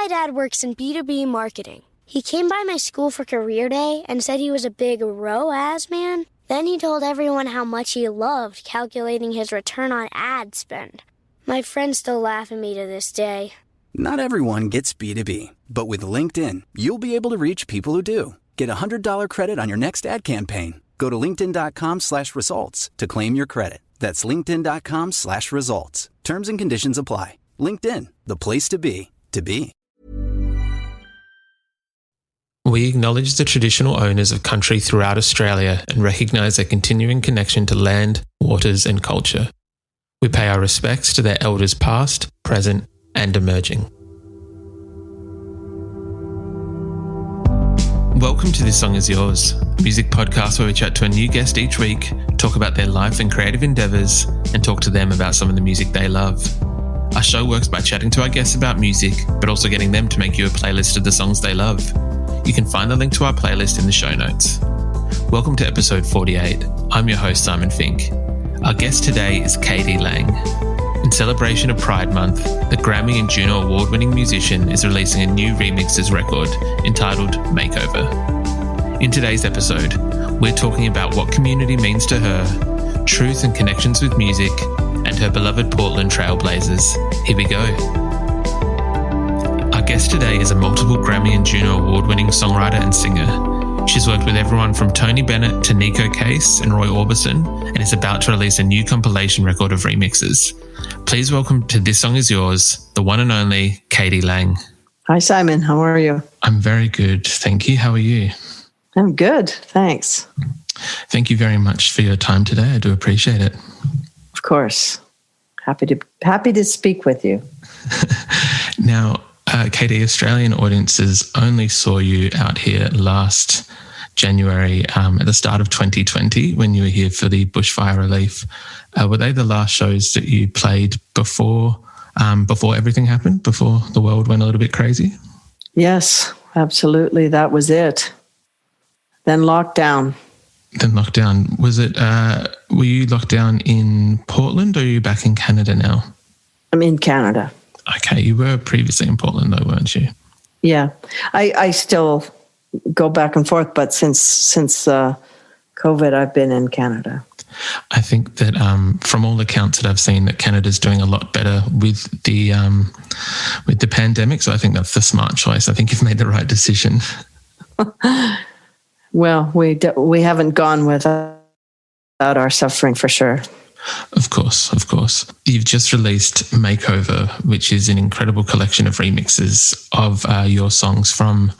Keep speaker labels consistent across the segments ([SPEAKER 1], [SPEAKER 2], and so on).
[SPEAKER 1] My dad works in B2B marketing. He came by my school for career day and said he was a big ROAS man. Then he told everyone how much he loved calculating his return on ad spend. My friends still laugh at me to this day.
[SPEAKER 2] Not everyone gets B2B, but with LinkedIn, you'll be able to reach people who do. Get a $100 credit on your next ad campaign. Go to linkedin.com/results to claim your credit. That's linkedin.com/results. Terms and conditions apply. LinkedIn, the place to be, to be.
[SPEAKER 3] We acknowledge the traditional owners of country throughout Australia and recognise their continuing connection to land, waters and culture. We pay our respects to their elders past, present and emerging. Welcome to This Song Is Yours, a music podcast where we chat to a new guest each week, talk about their life and creative endeavours, and talk to them about some of the music they love. Our show works by chatting to our guests about music, but also getting them to make you a playlist of the songs they love. You can find the link to our playlist in the show notes. Welcome to episode 48. I'm your host, Simon Fink. Our guest today is Katie Lang. In celebration of Pride Month, the Grammy and Juno award-winning musician is releasing a new remixes record entitled Makeover. In today's episode, we're talking about what community means to her, truth and connections with music, and her beloved Portland Trailblazers. Here we go. Our guest today is a multiple Grammy and Juno award-winning songwriter and singer. She's worked with everyone from Tony Bennett to Nico Case and Roy Orbison, and is about to release a new compilation record of remixes. Please welcome to This Song Is Yours, the one and only Katie Lang.
[SPEAKER 4] Hi, Simon. How are you?
[SPEAKER 3] I'm very good, thank you. How are you?
[SPEAKER 4] I'm good, thanks.
[SPEAKER 3] Thank you very much for your time today. I do appreciate it.
[SPEAKER 4] Of course. Happy to speak with you.
[SPEAKER 3] Now, Katie, Australian audiences only saw you out here last January at the start of 2020 when you were here for the bushfire relief. Were they the last shows that you played before everything happened, before the world went a little bit crazy?
[SPEAKER 4] Yes, absolutely. That was it. Then lockdown.
[SPEAKER 3] Was it, were you locked down in Portland or are you back in Canada now?
[SPEAKER 4] I'm in Canada.
[SPEAKER 3] Okay, you were previously in Portland though, weren't you?
[SPEAKER 4] Yeah, I still go back and forth, but since COVID, I've been in Canada.
[SPEAKER 3] I think that from all accounts that I've seen, that Canada's doing a lot better with the pandemic. So I think that's the smart choice. I think you've made the right decision.
[SPEAKER 4] Well, we haven't gone without our suffering for sure.
[SPEAKER 3] Of course. You've just released Makeover, which is an incredible collection of remixes of your songs from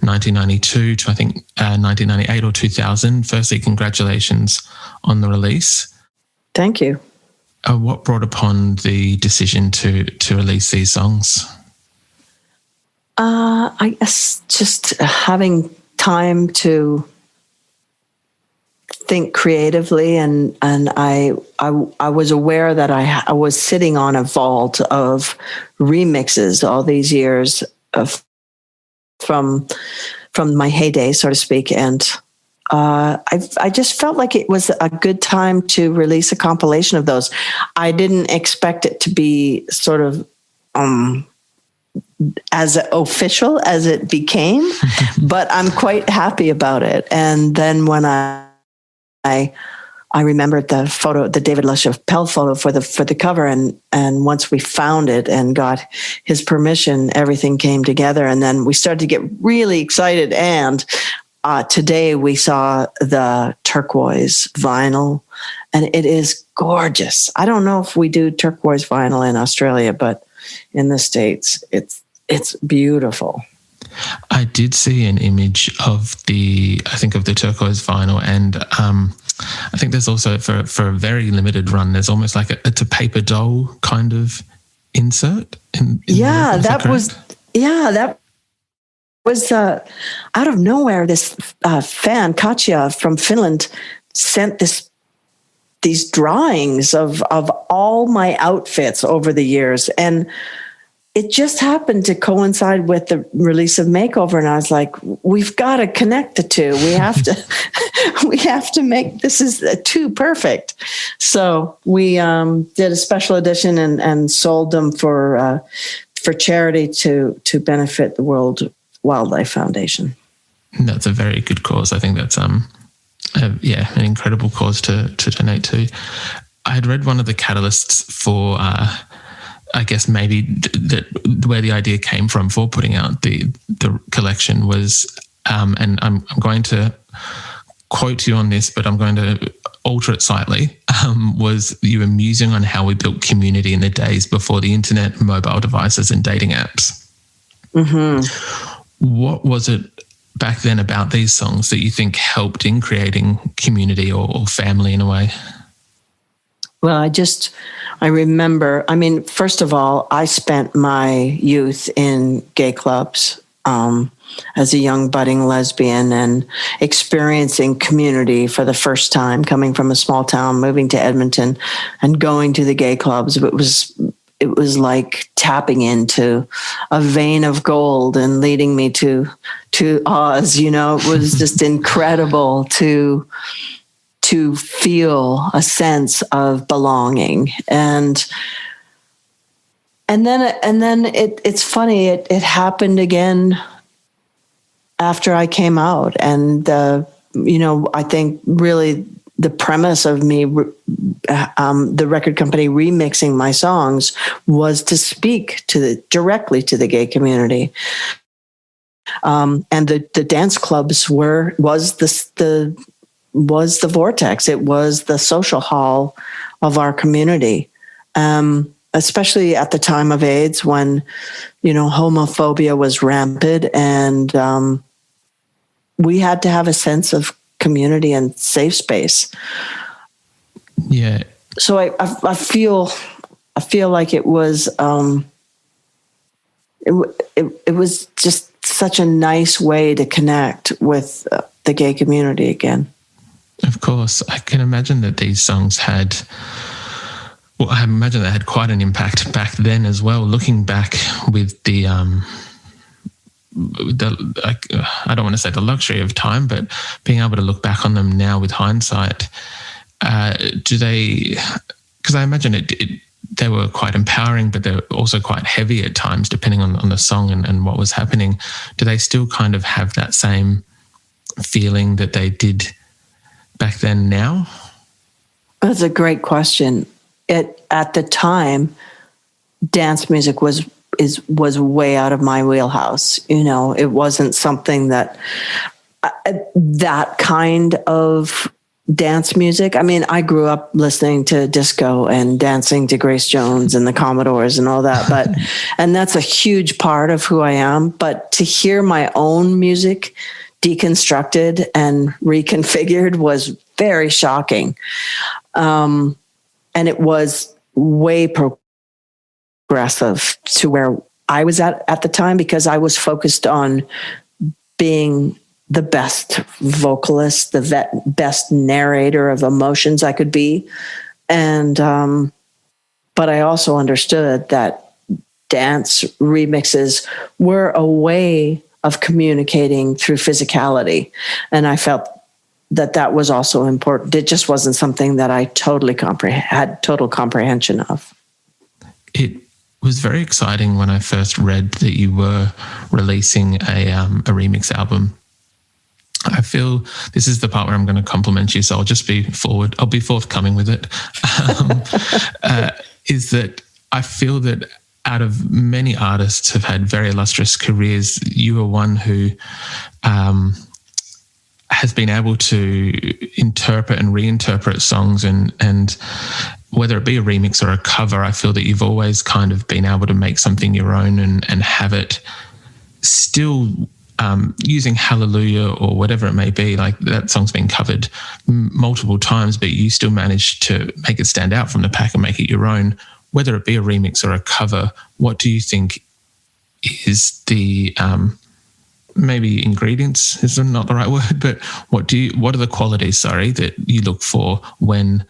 [SPEAKER 3] 1992 to I think 1998 or 2000. Firstly, congratulations on the release.
[SPEAKER 4] Thank you.
[SPEAKER 3] What brought upon the decision to release these songs?
[SPEAKER 4] I guess just having time to think creatively, and I was aware that I was sitting on a vault of remixes all these years from my heyday, so to speak, and I just felt like it was a good time to release a compilation of those. I didn't expect it to be sort of as official as it became, but I'm quite happy about it. And then when I remembered the photo, the David LaChapelle photo for the cover, and once we found it and got his permission, everything came together, and then we started to get really excited. And today we saw the turquoise vinyl, and it is gorgeous. I don't know if we do turquoise vinyl in Australia, but in the States, it's beautiful.
[SPEAKER 3] I did see an image of the turquoise vinyl, and I think there's also for a very limited run, there's almost like it's a paper doll kind of insert.
[SPEAKER 4] That was out of nowhere. This fan, Katja from Finland, sent these drawings of all my outfits over the years, and it just happened to coincide with the release of Makeover, and I was like, we've got to connect the two. We have to make, this is too perfect. So we did a special edition and sold them for for charity to benefit the World Wildlife Foundation.
[SPEAKER 3] That's a very good cause. I think that's an incredible cause to donate to. I had read one of the catalysts for, I guess maybe where the idea came from for putting out the collection was, and I'm going to quote you on this, but I'm going to alter it slightly, was you were musing on how we built community in the days before the internet, mobile devices and dating apps. Mm-hmm. What was it back then about these songs that you think helped in creating community or family in a way?
[SPEAKER 4] Well, I remember, first of all, I spent my youth in gay clubs as a young budding lesbian and experiencing community for the first time, coming from a small town, moving to Edmonton and going to the gay clubs. It was like tapping into a vein of gold and leading me to Oz. It was just incredible to feel a sense of belonging. And then it's funny, it happened again after I came out. And, I think really the premise of me, the record company remixing my songs was to speak directly to the gay community. And the dance clubs was the vortex. It was the social hall of our community. Especially at the time of AIDS when, homophobia was rampant and we had to have a sense of community and safe space.
[SPEAKER 3] Yeah.
[SPEAKER 4] So I feel like it was, it was just such a nice way to connect with the gay community again.
[SPEAKER 3] Of course. I can imagine that these songs had... Well, I imagine that had quite an impact back then as well. Looking back with the I don't want to say the luxury of time, but being able to look back on them now with hindsight, do they? Because I imagine they were quite empowering, but they're also quite heavy at times, depending on the song and what was happening. Do they still kind of have that same feeling that they did back then now?
[SPEAKER 4] That's a great question. At the time, dance music was way out of my wheelhouse. It wasn't something that kind of dance music. I grew up listening to disco and dancing to Grace Jones and the Commodores and all that, and that's a huge part of who I am. But to hear my own music deconstructed and reconfigured was very shocking. And it was way progressive to where I was at the time, because I was focused on being the best vocalist, the best narrator of emotions I could be. And, but I also understood that dance remixes were a way of communicating through physicality. And I felt that was also important. It just wasn't something that I totally had total comprehension of.
[SPEAKER 3] It was very exciting when I first read that you were releasing a remix album. I feel this is the part where I'm going to compliment you, so I'll just be forthcoming with it. Is that I feel that out of many artists who've had very illustrious careers, you are one who has been able to interpret and reinterpret songs and whether it be a remix or a cover, I feel that you've always kind of been able to make something your own and have it still using Hallelujah or whatever it may be. Like that song's been covered multiple times, but you still managed to make it stand out from the pack and make it your own. Whether it be a remix or a cover, what do you think is the maybe ingredients is not the right word, but what are the qualities, that you look for when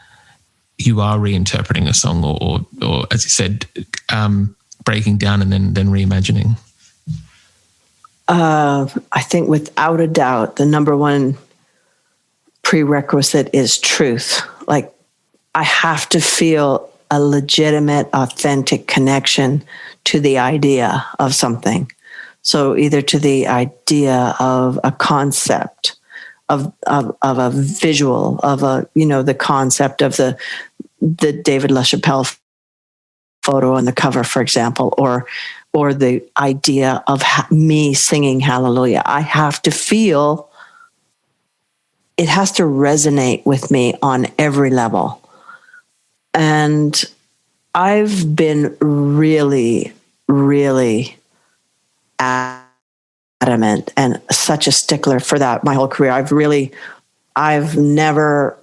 [SPEAKER 3] you are reinterpreting a song or as you said, breaking down and then reimagining?
[SPEAKER 4] I think without a doubt, the number one prerequisite is truth. Like I have to feel a legitimate, authentic connection to the idea of something. So either to the idea of a concept, of a visual, of the concept of the David LaChapelle photo on the cover, for example, or the idea of me singing Hallelujah. I have to feel, it has to resonate with me on every level. And I've been really, really adamant and such a stickler for that my whole career. I've never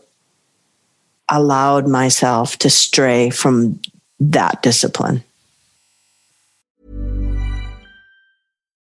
[SPEAKER 4] allowed myself to stray from that discipline.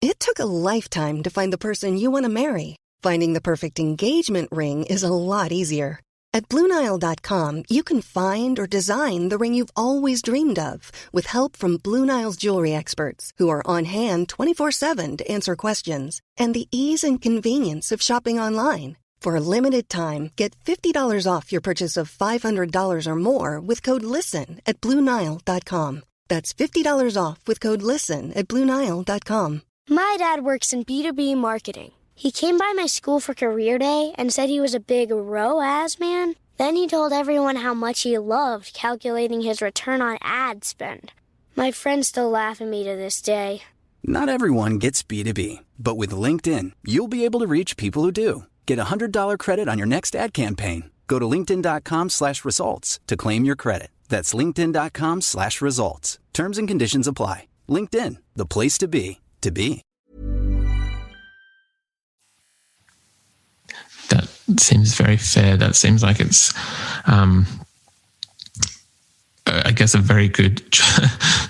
[SPEAKER 5] It took a lifetime to find the person you want to marry. Finding the perfect engagement ring is a lot easier. At BlueNile.com, you can find or design the ring you've always dreamed of with help from Blue Nile's jewelry experts who are on hand 24/7 to answer questions, and the ease and convenience of shopping online. For a limited time, get $50 off your purchase of $500 or more with code LISTEN at BlueNile.com. That's $50 off with code LISTEN at BlueNile.com.
[SPEAKER 1] My dad works in B2B marketing. He came by my school for career day and said he was a big ROAS man. Then he told everyone how much he loved calculating his return on ad spend. My friends still laugh at me to this day.
[SPEAKER 2] Not everyone gets B2B, but with LinkedIn, you'll be able to reach people who do. Get a $100 credit on your next ad campaign. Go to linkedin.com/results to claim your credit. That's linkedin.com/results. Terms and conditions apply. LinkedIn, the place to be, to be.
[SPEAKER 3] That seems very fair. That seems like it's, I guess, a very good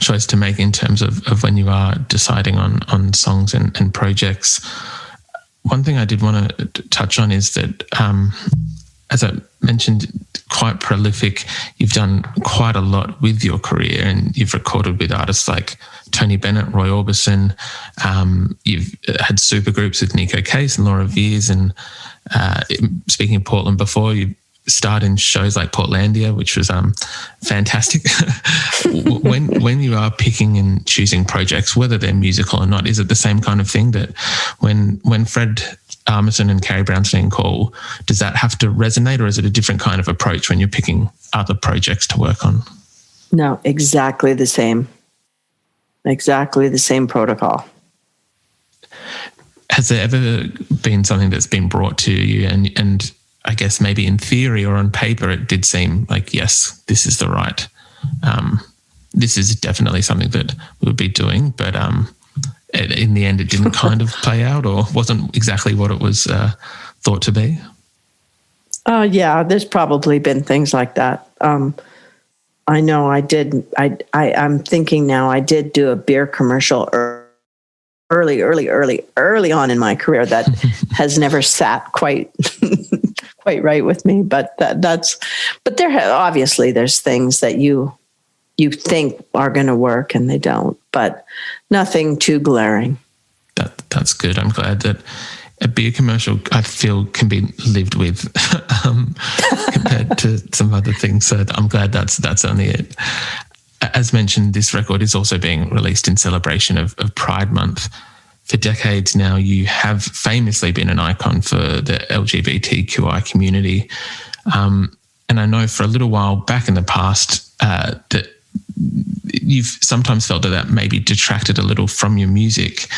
[SPEAKER 3] choice to make in terms of when you are deciding on songs and projects. One thing I did want to touch on is that, as I mentioned, quite prolific. You've done quite a lot with your career, and you've recorded with artists like Tony Bennett, Roy Orbison. You've had supergroups with Nico Case and Laura Veers, and speaking of Portland before, you starred in shows like Portlandia, which was fantastic. when you are picking and choosing projects, whether they're musical or not, is it the same kind of thing that when Fred Armisen and Carrie Brownstein call, does that have to resonate, or is it a different kind of approach when you're picking other projects to work on?
[SPEAKER 4] No, exactly the same. Exactly the same protocol.
[SPEAKER 3] Has there ever been something that's been brought to you and I guess maybe in theory or on paper it did seem like, yes, this is the right, this is definitely something that we would be doing, but in the end it didn't kind of play out, or wasn't exactly what it was thought to be?
[SPEAKER 4] Yeah, there's probably been things like that. I know I did. I'm thinking now, I did do a beer commercial early on in my career that has never sat quite right with me. But obviously there's things that you think are going to work and they don't, but nothing too glaring.
[SPEAKER 3] That's good. I'm glad that a beer commercial, I feel, can be lived with compared to some other things. So I'm glad that's only it. As mentioned, this record is also being released in celebration of Pride Month. For decades now, you have famously been an icon for the LGBTQI community. And I know for a little while back in the past that you've sometimes felt that maybe detracted a little from your music.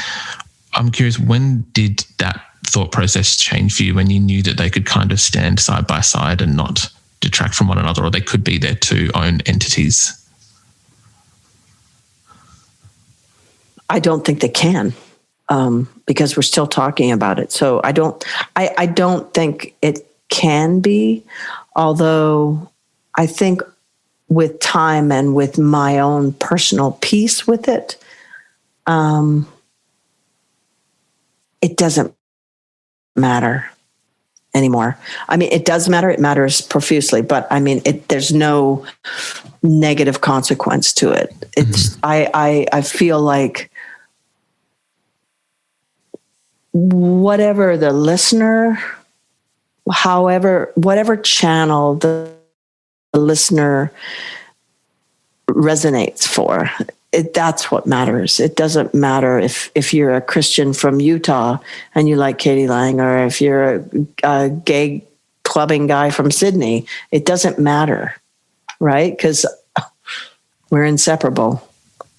[SPEAKER 3] I'm curious, when did that thought process change for you, when you knew that they could kind of stand side by side and not detract from one another, or they could be their two own entities?
[SPEAKER 4] I don't think they can, because we're still talking about it. So I don't think it can be, although I think with time and with my own personal peace with it, it doesn't matter anymore. I mean, it does matter. It matters profusely, but I mean, there's no negative consequence to it. It's, I feel like whatever the listener, whatever channel the listener resonates for, that's what matters. It doesn't matter if you're a Christian from Utah and you like Katie Lang, or if you're a gay clubbing guy from Sydney. It doesn't matter, right? Because we're inseparable.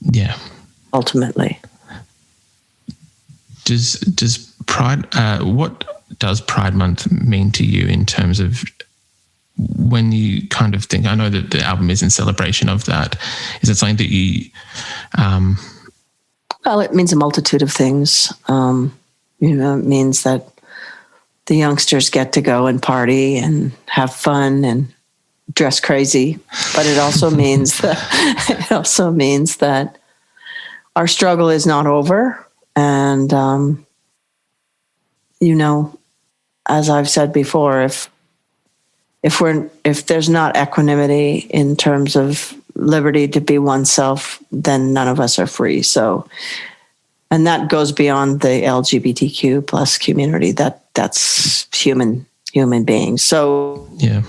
[SPEAKER 3] Yeah.
[SPEAKER 4] Ultimately.
[SPEAKER 3] Does Pride? What does Pride Month mean to you in terms of when you kind of think? I know that the album is in celebration of that. Is it something that you?
[SPEAKER 4] Well, it means a multitude of things. It means that the youngsters get to go and party and have fun and dress crazy, but it also means that our struggle is not over. And, as I've said before, if there's not equanimity in terms of liberty to be oneself, then none of us are free. So, and that goes beyond the LGBTQ plus community. That's human beings. So,
[SPEAKER 3] yeah.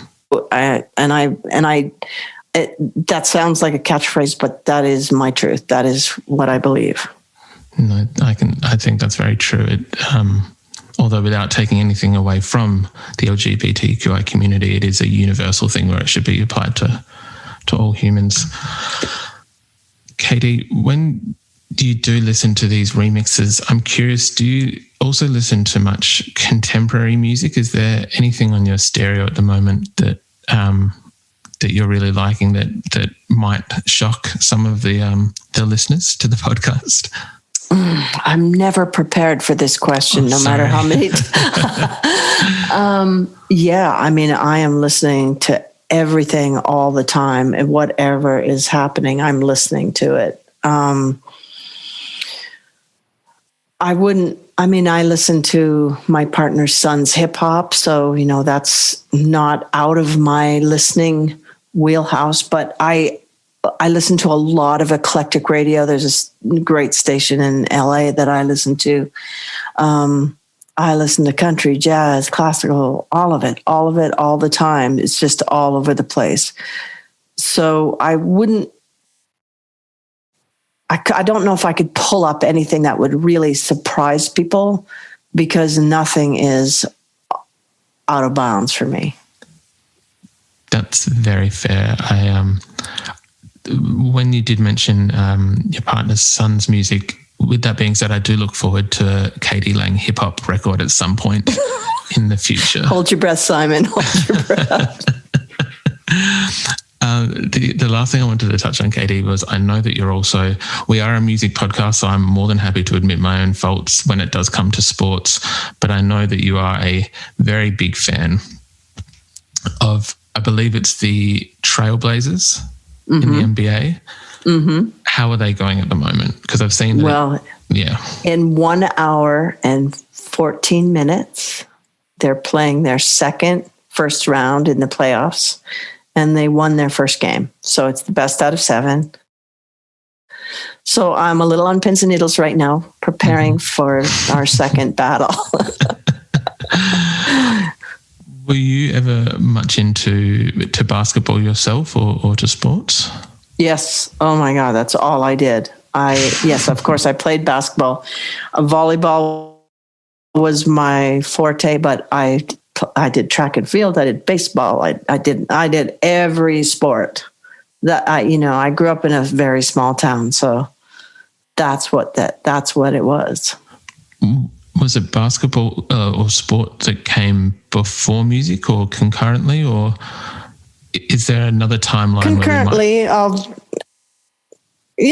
[SPEAKER 4] That sounds like a catchphrase, but that is my truth. That is what I believe.
[SPEAKER 3] No, I think that's very true. Although without taking anything away from the LGBTQI community, it is a universal thing where it should be applied to all humans. Katie, when you do listen to these remixes, I'm curious, do you also listen to much contemporary music? Is there anything on your stereo at the moment that you're really liking that might shock some of the listeners to the podcast?
[SPEAKER 4] I'm never prepared for this question, no matter how many. I am listening to everything all the time, and whatever is happening, I'm listening to it. I listen to my partner's son's hip hop, so that's not out of my listening wheelhouse, but I listen to a lot of eclectic radio. There's this great station in LA that I listen to. I listen to country, jazz, classical, all of it, all the time. It's just all over the place. So I don't know if I could pull up anything that would really surprise people, because nothing is out of bounds for me.
[SPEAKER 3] That's very fair. When you did mention your partner's son's music, with that being said, I do look forward to a Katie Lang hip-hop record at some point in the future.
[SPEAKER 4] Hold your breath, Simon. Hold your breath.
[SPEAKER 3] The last thing I wanted to touch on, Katie, was I know that we are a music podcast, so I'm more than happy to admit my own faults when it does come to sports, but I know that you are a very big fan of, I believe it's the Trailblazers in the NBA. Mm-hmm. How are they going at the moment? Because I've seen that. In 1 hour and 14 minutes, they're playing their first round in the playoffs, and they won their first game. So it's the best out of 7. So I'm a little on pins and needles right now, preparing for our second battle. Were you ever much into basketball yourself or to sports?
[SPEAKER 4] Yes. Oh my God, that's all I did. Yes, of course, I played basketball. Volleyball was my forte, but I did track and field. I did baseball. I did every sport. That I grew up in a very small town, so that's what it was.
[SPEAKER 3] Was it basketball or sport that came before music or concurrently, or is there another timeline?
[SPEAKER 4] Concurrently,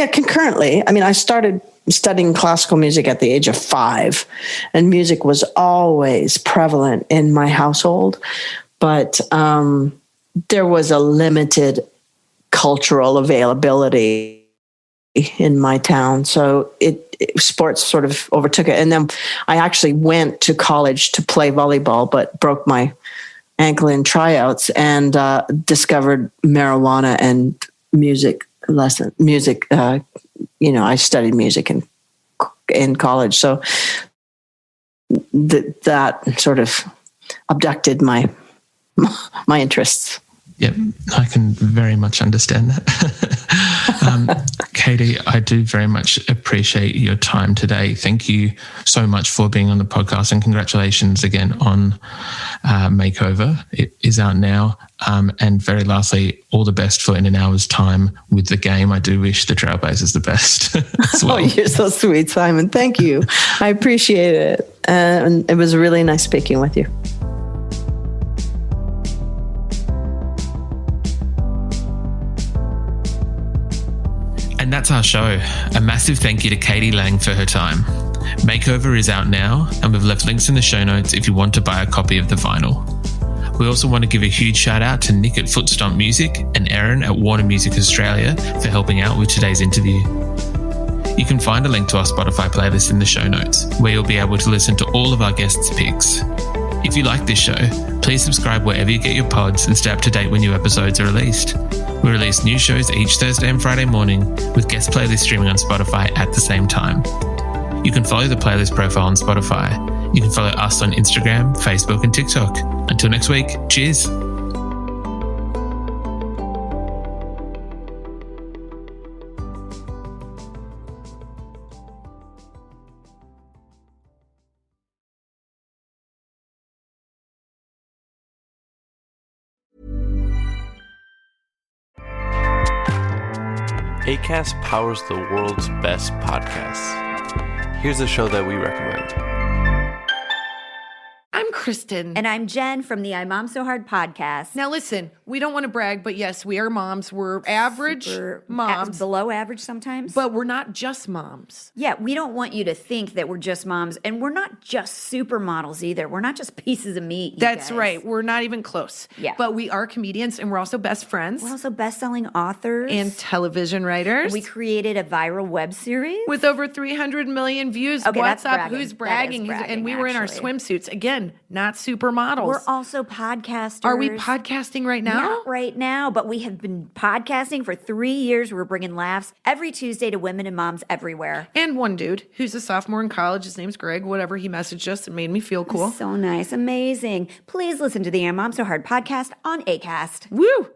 [SPEAKER 4] concurrently. I mean, I started studying classical music at the age of 5, and music was always prevalent in my household, but there was a limited cultural availability in my town. So sports sort of overtook it. And then I actually went to college to play volleyball, but broke my ankle in tryouts and discovered marijuana and music. I studied music in college. So that sort of abducted my interests.
[SPEAKER 3] Yep, I can very much understand that. Katie, I do very much appreciate your time today. Thank you so much for being on the podcast, and congratulations again on Makeover. It is out now. And very lastly, all the best for in an hour's time with the game. I do wish the Trailblazers the best as well.
[SPEAKER 4] Oh, you're so sweet, Simon. Thank you. I appreciate it. And it was really nice speaking with you.
[SPEAKER 3] And that's our show. A massive thank you to Katie Lang for her time. Makeover is out now, and we've left links in the show notes if you want to buy a copy of the vinyl. We also want to give a huge shout out to Nick at Footstomp Music and Erin at Warner Music Australia for helping out with today's interview. You can find a link to our Spotify playlist in the show notes, where you'll be able to listen to all of our guests' picks. If you like this show, please subscribe wherever you get your pods and stay up to date when new episodes are released. We release new shows each Thursday and Friday morning, with guest playlists streaming on Spotify at the same time. You can follow the playlist profile on Spotify. You can follow us on Instagram, Facebook, and TikTok. Until next week, cheers.
[SPEAKER 6] Acast powers the world's best podcasts. Here's a show that we recommend.
[SPEAKER 7] I'm Kristen.
[SPEAKER 8] And I'm Jen from the I Mom So Hard podcast.
[SPEAKER 7] Now listen, we don't want to brag, but yes, we are moms. We're average moms.
[SPEAKER 8] Below average sometimes.
[SPEAKER 7] But we're not just moms.
[SPEAKER 8] Yeah, we don't want you to think that we're just moms. And we're not just supermodels either. We're not just pieces of meat,
[SPEAKER 7] That's
[SPEAKER 8] guys.
[SPEAKER 7] right. We're not even close.
[SPEAKER 8] Yeah.
[SPEAKER 7] But we are comedians, and we're also best friends.
[SPEAKER 8] We're also best-selling authors.
[SPEAKER 7] And television writers.
[SPEAKER 8] We created a viral web series.
[SPEAKER 7] With over 300 million views.
[SPEAKER 8] Okay,
[SPEAKER 7] What's
[SPEAKER 8] that's
[SPEAKER 7] up?
[SPEAKER 8] bragging.
[SPEAKER 7] Who's bragging?
[SPEAKER 8] That is bragging,
[SPEAKER 7] And we were in our
[SPEAKER 8] actually.
[SPEAKER 7] swimsuits. Again, not supermodels.
[SPEAKER 8] We're also podcasters.
[SPEAKER 7] Are we podcasting right now?
[SPEAKER 8] Not right now, but we have been podcasting for 3 years. We're bringing laughs every Tuesday to women and moms everywhere.
[SPEAKER 7] And one dude who's a sophomore in college, his name's Greg, whatever, he messaged us and made me feel cool.
[SPEAKER 8] So nice. Amazing. Please listen to the I Mom So Hard podcast on Acast.
[SPEAKER 7] Woo!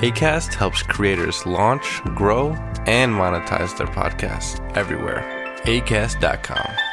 [SPEAKER 6] Acast helps creators launch, grow, and monetize their podcasts everywhere. Acast.com.